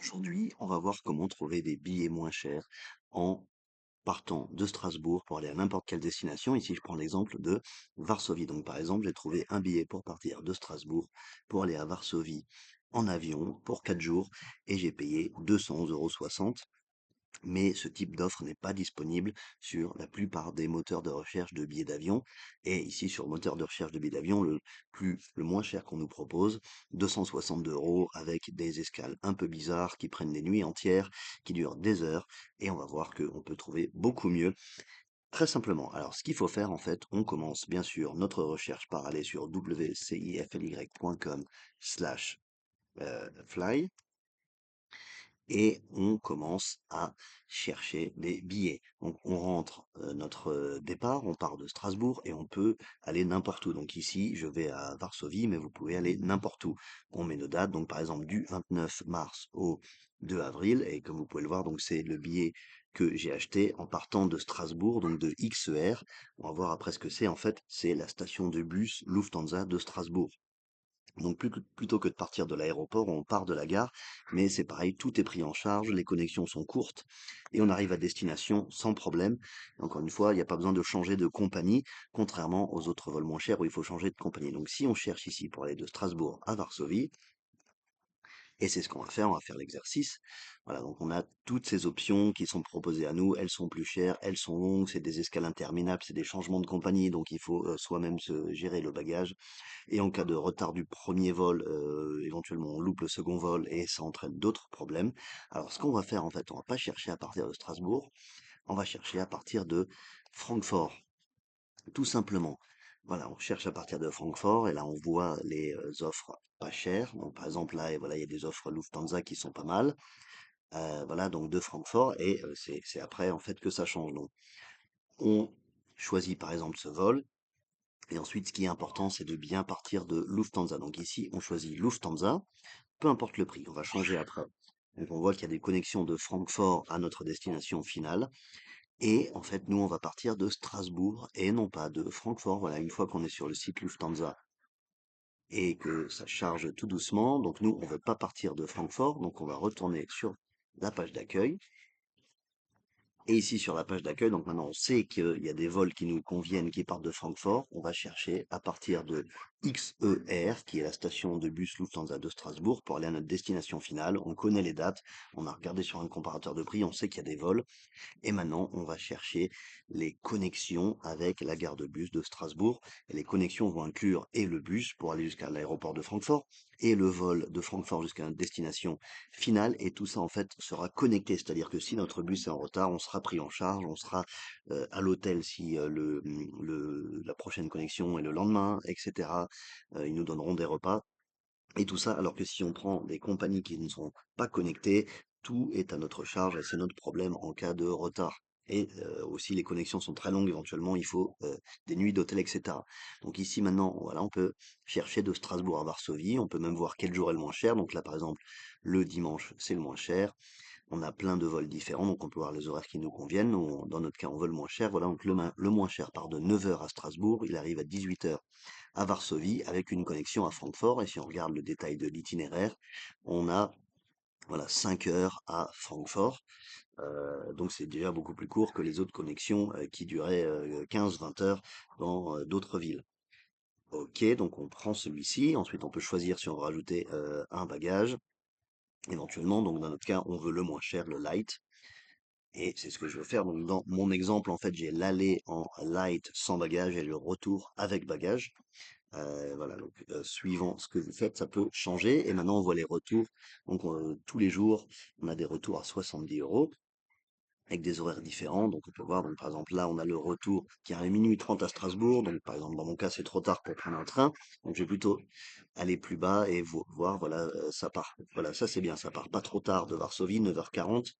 Aujourd'hui, on va voir comment trouver des billets moins chers en partant de Strasbourg pour aller à n'importe quelle destination. Ici, je prends l'exemple de Varsovie. Donc, par exemple, j'ai trouvé un billet pour partir de Strasbourg pour aller à Varsovie en avion pour 4 jours et j'ai payé 211,60 €. Mais ce type d'offre n'est pas disponible sur la plupart des moteurs de recherche de billets d'avion. Et ici, sur le moteur de recherche de billets d'avion, le moins cher qu'on nous propose, 262 € avec des escales un peu bizarres qui prennent des nuits entières, qui durent des heures. Et on va voir qu'on peut trouver beaucoup mieux. Très simplement. Alors, ce qu'il faut faire, en fait, on commence bien sûr notre recherche par aller sur wcifly/fly et on commence à chercher des billets. Donc on rentre notre départ, on part de Strasbourg et on peut aller n'importe où. Donc ici, je vais à Varsovie, mais vous pouvez aller n'importe où. On met nos dates, donc par exemple du 29 mars au 2 avril, et comme vous pouvez le voir, donc c'est le billet que j'ai acheté en partant de Strasbourg, donc de XER. On va voir après ce que c'est. En fait, c'est la station de bus Lufthansa de Strasbourg. Donc plutôt que de partir de l'aéroport, on part de la gare, mais c'est pareil, tout est pris en charge, les connexions sont courtes et on arrive à destination sans problème. Encore une fois, il n'y a pas besoin de changer de compagnie, contrairement aux autres vols moins chers où il faut changer de compagnie. Donc si on cherche ici pour aller de Strasbourg à Varsovie, et c'est ce qu'on va faire l'exercice. Voilà, donc on a toutes ces options qui sont proposées à nous, elles sont plus chères, elles sont longues, c'est des escales interminables, c'est des changements de compagnie, donc il faut soi-même se gérer le bagage. Et en cas de retard du premier vol, éventuellement on loupe le second vol et ça entraîne d'autres problèmes. Alors ce qu'on va faire en fait, on va pas chercher à partir de Strasbourg, on va chercher à partir de Francfort, tout simplement. Voilà, on cherche à partir de Francfort et là on voit les offres pas chères. Donc par exemple là, et voilà, il y a des offres Lufthansa qui sont pas mal. Voilà, donc de Francfort et c'est après en fait que ça change. Donc on choisit par exemple ce vol. Et ensuite, ce qui est important, c'est de bien partir de Lufthansa. Donc ici, on choisit Lufthansa, peu importe le prix, on va changer après. Donc on voit qu'il y a des connexions de Francfort à notre destination finale. Et en fait, nous, on va partir de Strasbourg et non pas de Francfort. Voilà, une fois qu'on est sur le site Lufthansa et que ça charge tout doucement, donc nous, on ne veut pas partir de Francfort, donc on va retourner sur la page d'accueil. Et ici sur la page d'accueil, donc maintenant on sait qu'il y a des vols qui nous conviennent qui partent de Francfort. On va chercher à partir de XER, qui est la station de bus Lufthansa de Strasbourg, pour aller à notre destination finale. On connaît les dates, on a regardé sur un comparateur de prix, on sait qu'il y a des vols. Et maintenant, on va chercher les connexions avec la gare de bus de Strasbourg. Et les connexions vont inclure et le bus pour aller jusqu'à l'aéroport de Francfort et le vol de Francfort jusqu'à notre destination finale. Et tout ça, en fait, sera connecté. C'est-à-dire que si notre bus est en retard, on sera pris en charge, on sera à l'hôtel si la prochaine connexion est le lendemain, etc. Ils nous donneront des repas. Et tout ça, alors que si on prend des compagnies qui ne sont pas connectées, tout est à notre charge et c'est notre problème en cas de retard. Et aussi, les connexions sont très longues, éventuellement, il faut des nuits d'hôtel, etc. Donc ici, maintenant, voilà, on peut chercher de Strasbourg à Varsovie, on peut même voir quel jour est le moins cher. Donc là, par exemple, le dimanche, c'est le moins cher. On a plein de vols différents, donc on peut voir les horaires qui nous conviennent. Dans notre cas, on veut le moins cher. Voilà, donc le moins cher part de 9 heures à Strasbourg, il arrive à 18 heures à Varsovie avec une connexion à Francfort. Et si on regarde le détail de l'itinéraire, on a voilà 5 heures à Francfort. Donc c'est déjà beaucoup plus court que les autres connexions qui duraient 15-20 heures dans d'autres villes. Ok, donc on prend celui-ci. Ensuite, on peut choisir si on veut rajouter un bagage, éventuellement. Donc dans notre cas, on veut le moins cher, le light. Et c'est ce que je veux faire. Donc dans mon exemple, en fait, j'ai l'aller en light sans bagage et le retour avec bagage. Voilà, donc suivant ce que vous faites, ça peut changer. Et maintenant, on voit les retours. Donc tous les jours, on a des retours à 70 € avec des horaires différents. Donc on peut voir, donc, par exemple, là, on a le retour qui arrive à minuit 30 à Strasbourg. Donc par exemple, dans mon cas, c'est trop tard pour prendre un train. Donc je vais plutôt aller plus bas et voir, voilà, ça part. Voilà, ça c'est bien, ça part pas trop tard de Varsovie, 9h40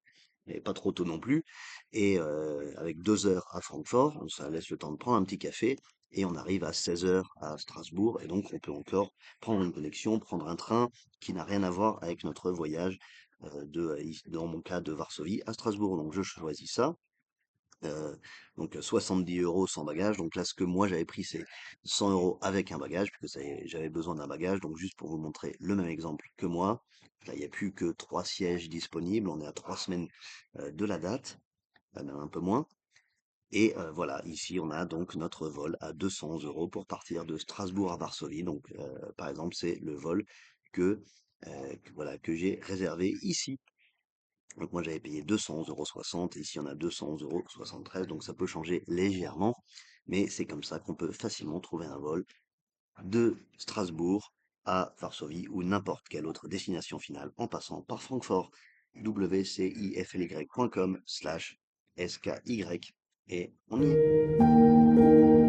et pas trop tôt non plus. Et avec 2 heures à Francfort, ça laisse le temps de prendre un petit café. Et on arrive à 16 heures à Strasbourg. Et donc, on peut encore prendre une connexion, prendre un train qui n'a rien à voir avec notre voyage dans mon cas, de Varsovie à Strasbourg. Donc, je choisis ça. euh, donc 70 € sans bagage. Donc là, ce que moi j'avais pris, c'est 100 € avec un bagage, puisque j'avais besoin d'un bagage. Donc juste pour vous montrer le même exemple que moi, là, il n'y a plus que 3 sièges disponibles. On est à 3 semaines de la date, même un peu moins. Et voilà, ici on a donc notre vol à 200 € pour partir de Strasbourg à Varsovie. Donc par exemple, c'est le vol voilà, que j'ai réservé ici. Donc moi j'avais payé 211,60 € et ici on a 211,73 €, donc ça peut changer légèrement, mais c'est comme ça qu'on peut facilement trouver un vol de Strasbourg à Varsovie ou n'importe quelle autre destination finale en passant par Francfort. wcifly.com/sky et on y est.